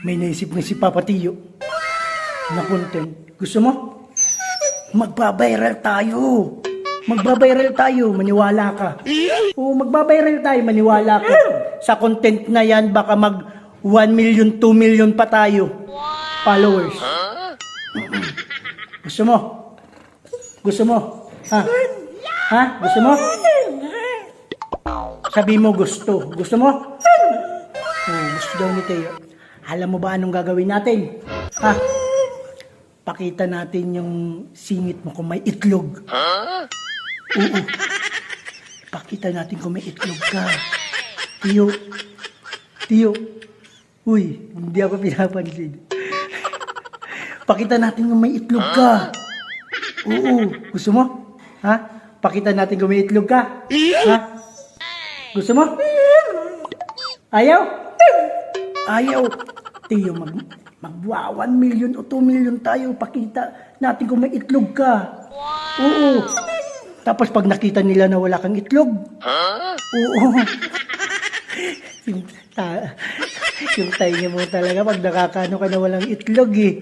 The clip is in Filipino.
May naisip nga si Papa Tiyo na content. Gusto mo? Magbabiral tayo. Magbabiral tayo, maniwala ka. Oo, magbabiral tayo, maniwala ka. Sa content na yan, baka mag 1 million, 2 million pa tayo. Followers. Gusto mo? Gusto mo? Ha? Ha? Gusto mo? Sabi mo gusto. Gusto mo? Oh, gusto daw ni Teo. Alam mo ba anong gagawin natin? Ha? Pakita natin yung singit mo kung may itlog. Oo. Pakita natin kung may itlog ka. Tiyo. Tiyo. Uy, hindi ako pinapansin. Pakita natin kung may itlog ka. Oo. Gusto mo? Ha? Pakita natin kung may itlog ka. Ha? Gusto mo? Ayaw? Ayaw. Tiyo, magwa 1 million o 2 million tayo. Pakita natin kung may itlog ka. Oo. Tapos pag nakita nila na wala kang itlog. Oo. yung tayo mo talaga pag nakakano ka na walang itlog eh.